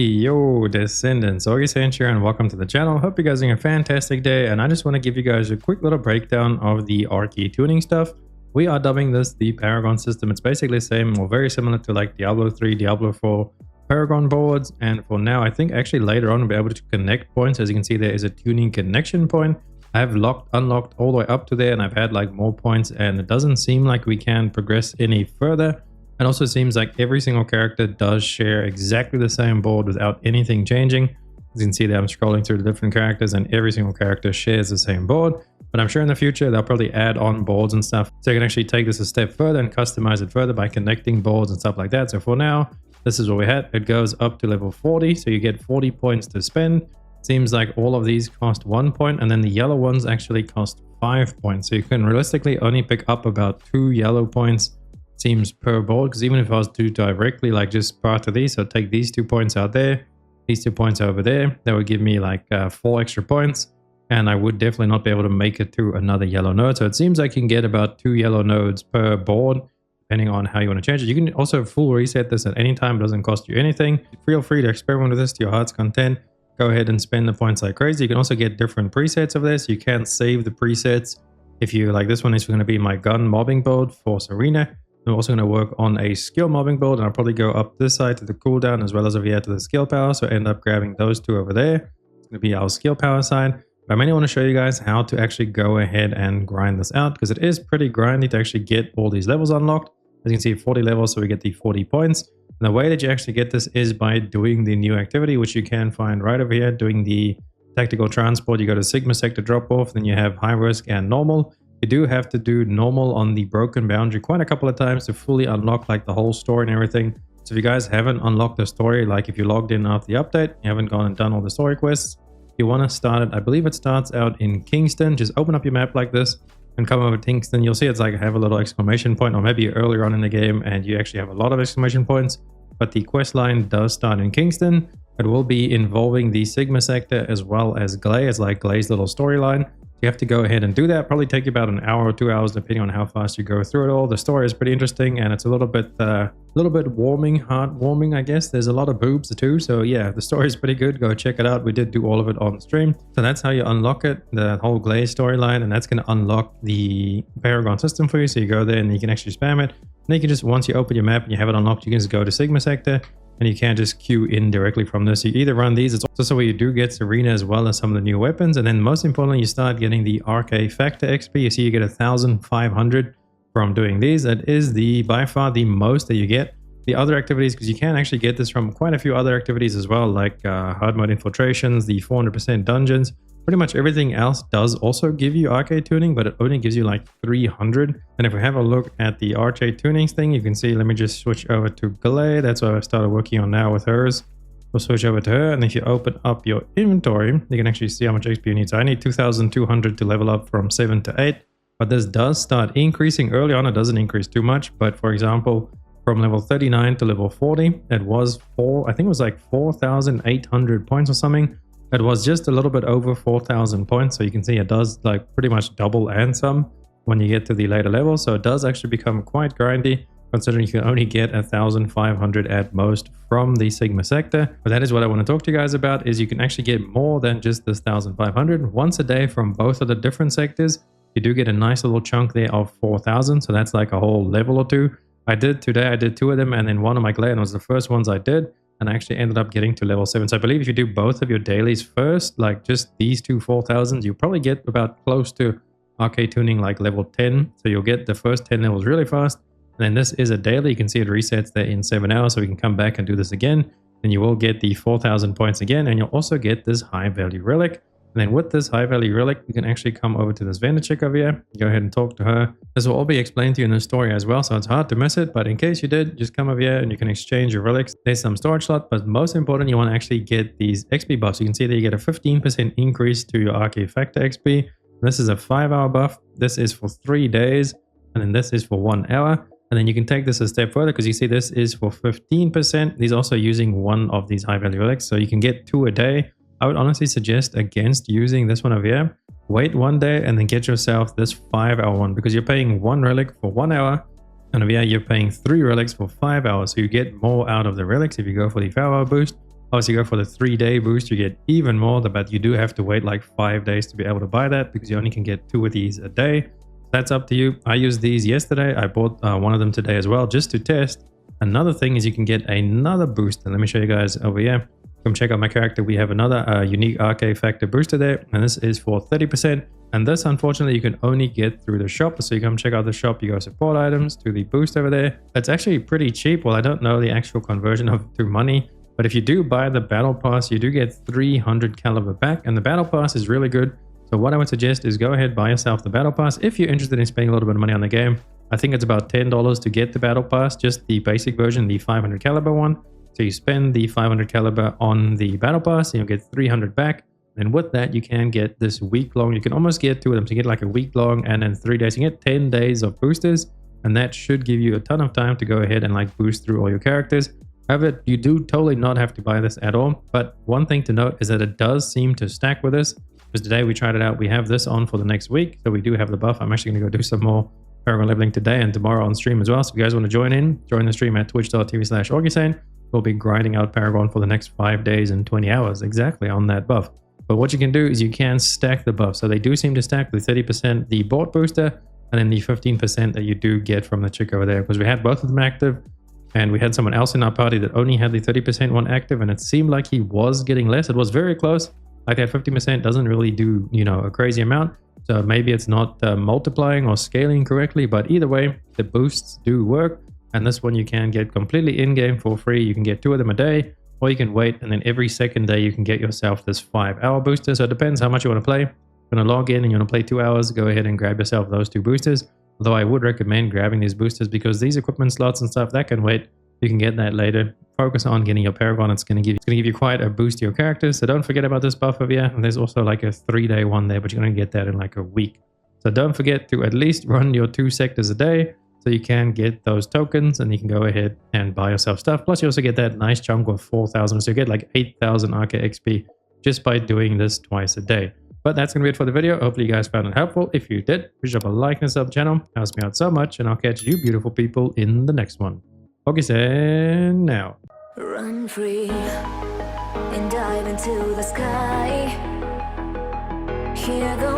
Yo, Descendants, Augiesaint here, and welcome to the channel. Hope you guys are having a fantastic day, and I just want to give you guys a quick little breakdown of the Arche tuning stuff. We are dubbing this the Paragon system. It's basically the same or very similar to like Diablo 3, Diablo 4 Paragon boards, and for now, I think actually later on we'll be able to connect points. As you can see, there is a tuning connection point. I have unlocked all the way up to there, and I've had like more points, and it doesn't seem like we can progress any further. It also seems like every single character does share exactly the same board without anything changing. As you can see there, I'm scrolling through the different characters and every single character shares the same board. But I'm sure in the future they'll probably add on boards and stuff. So you can actually take this a step further and customize it further by connecting boards and stuff like that. So for now, this is what we had. It goes up to level 40. So you get 40 points to spend. Seems like all of these cost 1 point, and then the yellow ones actually cost 5 points. So you can realistically only pick up about 2 yellow points seems per board, because even if I was to directly like just part of these, so take these 2 points out there, these 2 points over there, that would give me like 4 extra points, and I would definitely not be able to make it to another yellow node. So it seems like you can get about 2 yellow nodes per board depending on how you want to change it. You can also full reset this at any time. It doesn't cost you anything. Feel free to experiment with this to your heart's content. Go ahead and spend the points like crazy. You can also get different presets of this. You can save the presets. If you like, this one is going to be my gun mobbing build for Serena. I'm also going to work on a skill mobbing build, and I'll probably go up this side to the cooldown as well as over here to the skill power. So end up grabbing those two over there. It's going to be our skill power side. But I mainly want to show you guys how to actually go ahead and grind this out, because it is pretty grindy to actually get all these levels unlocked. As you can see, 40 levels, so we get the 40 points. And the way that you actually get this is by doing the new activity, which you can find right over here, doing the tactical transport. You go to Sigma sector drop off, then you have high risk and normal. You do have to do normal on the broken boundary quite a couple of times to fully unlock like the whole story and everything. So if you guys haven't unlocked the story, like if you logged in after the update, you haven't gone and done all the story quests, you want to start it. I believe it starts out in Kingston. Just open up your map like this and come over to Kingston. You'll see it's like have a little exclamation point, or maybe earlier on in the game and you actually have a lot of exclamation points. But the quest line does start in Kingston. It will be involving the Sigma sector as well as Glay. It's like Glay's little storyline. You have to go ahead and do that. Probably take you about an hour or 2 hours depending on how fast you go through it all. The story is pretty interesting, and it's a little bit heartwarming, I guess. There's a lot of boobs too, so yeah, the story is pretty good. Go check it out. We did do all of it on stream. So that's how you unlock it, the whole Glaze storyline, and that's going to unlock the Paragon system for you. So you go there and you can actually spam it. And then you can just, once you open your map and you have it unlocked, you can just go to Sigma sector. And you can't just queue in directly from this. You either run these. It's also where you do get Serena as well as some of the new weapons. And then most importantly, you start getting the Arche Factor XP. You see you get 1,500 from doing these. That is by far the most that you get. The other activities, because you can actually get this from quite a few other activities as well, like hard mode infiltrations, the 400% dungeons. Pretty much everything else does also give you Arche tuning, but it only gives you like 300. And if we have a look at the Arche tunings thing, you can see, let me just switch over to Galay. That's what I've started working on now with hers. We'll switch over to her, and if you open up your inventory, you can actually see how much XP you need. So I need 2,200 to level up from 7 to 8. But this does start increasing early on. It doesn't increase too much. But for example, from level 39 to level 40, it was I think it was like 4,800 points or something. It was just a little bit over 4,000 points. So you can see it does like pretty much double and some when you get to the later levels. So it does actually become quite grindy, considering you can only get 1,500 at most from the Sigma sector. But that is what I want to talk to you guys about, is you can actually get more than just this 1,500 once a day from both of the different sectors. You do get a nice little chunk there of 4,000. So that's like a whole level or two. I did 2 of them, and then one of my Glay, and it was the first ones I did. And I actually ended up getting to level 7. So I believe if you do both of your dailies first, like just these two 4,000s, you probably get about close to Arche tuning like level 10. So you'll get the first 10 levels really fast. And then this is a daily. You can see it resets there in 7 hours. So we can come back and do this again. And you will get the 4,000 points again. And you'll also get this high value relic. And then with this high value relic, you can actually come over to this vendor chick over here. Go ahead and talk to her. This will all be explained to you in the story as well, so it's hard to miss it. But in case you did, just come over here and you can exchange your relics. There's some storage slot, but most important, you want to actually get these XP buffs. You can see that you get a 15% increase to your Arche Factor XP. This is a 5-hour buff. This is for 3 days. And then this is for 1 hour. And then you can take this a step further, because you see this is for 15%. These also using one of these high value relics. So you can get 2 a day. I would honestly suggest against using this one over here. Wait 1 day and then get yourself this 5-hour one, because you're paying 1 relic for 1 hour. And over here, you're paying 3 relics for 5 hours. So you get more out of the relics if you go for the 5-hour boost. Obviously, go for the 3-day boost, you get even more, but you do have to wait like 5 days to be able to buy that because you only can get 2 of these a day. That's up to you. I used these yesterday. I bought one of them today as well just to test. Another thing is you can get another booster. Let me show you guys over here. Come check out my character. We have another unique Arche factor booster there, and this is for 30%. And this, unfortunately, you can only get through the shop. So you come check out the shop, you go support items to the boost over there. It's actually pretty cheap. Well, I don't know the actual conversion of to money, but if you do buy the battle pass, you do get 300 caliber back, and the battle pass is really good. So what I would suggest is go ahead, buy yourself the battle pass if you're interested in spending a little bit of money on the game. I think it's about $10 to get the battle pass, just the basic version, the 500 caliber one. So you spend the 500 caliber on the battle pass and you'll get 300 back. And with that, you can get this week long. You can almost get 2 of them. So you get like a week long and then 3 days. You get 10 days of boosters, and that should give you a ton of time to go ahead and like boost through all your characters. However, you do totally not have to buy this at all. But one thing to note is that it does seem to stack with us. Because today we tried it out. We have this on for the next week. So we do have the buff. I'm actually going to go do some more Paragon leveling today and tomorrow on stream as well. So if you guys want to join the stream at twitch.tv/Augiesaint. We'll be grinding out Paragon for the next 5 days and 20 hours exactly on that buff. But what you can do is you can stack the buff. So they do seem to stack the 30% the bought booster and then the 15% that you do get from the chick over there. Because we had both of them active and we had someone else in our party that only had the 30% one active, and it seemed like he was getting less. It was very close. Like that 50% doesn't really do, you know, a crazy amount. So maybe it's not multiplying or scaling correctly, but either way, the boosts do work. And this one you can get completely in-game for free. You can get 2 of them a day, or you can wait, and then every second day you can get yourself this 5-hour booster. So it depends how much you want to play. You're going to log in and you want to play 2 hours, go ahead and grab yourself those 2 boosters. Although I would recommend grabbing these boosters because these equipment slots and stuff, that can wait. You can get that later. Focus on getting your Paragon. It's going to give you quite a boost to your characters. So don't forget about this buff over here. And there's also like a 3-day one there, but you're going to get that in like a week. So don't forget to at least run your 2 sectors a day, so you can get those tokens and you can go ahead and buy yourself stuff. Plus you also get that nice chunk of 4,000. So you get like 8,000 Arche XP just by doing this twice a day. But that's going to be it for the video. Hopefully you guys found it helpful. If you did, please drop a like and sub to the channel. It helps me out so much. And I'll catch you beautiful people in the next one. Augiesaint now. Run free and dive into the sky. Here goes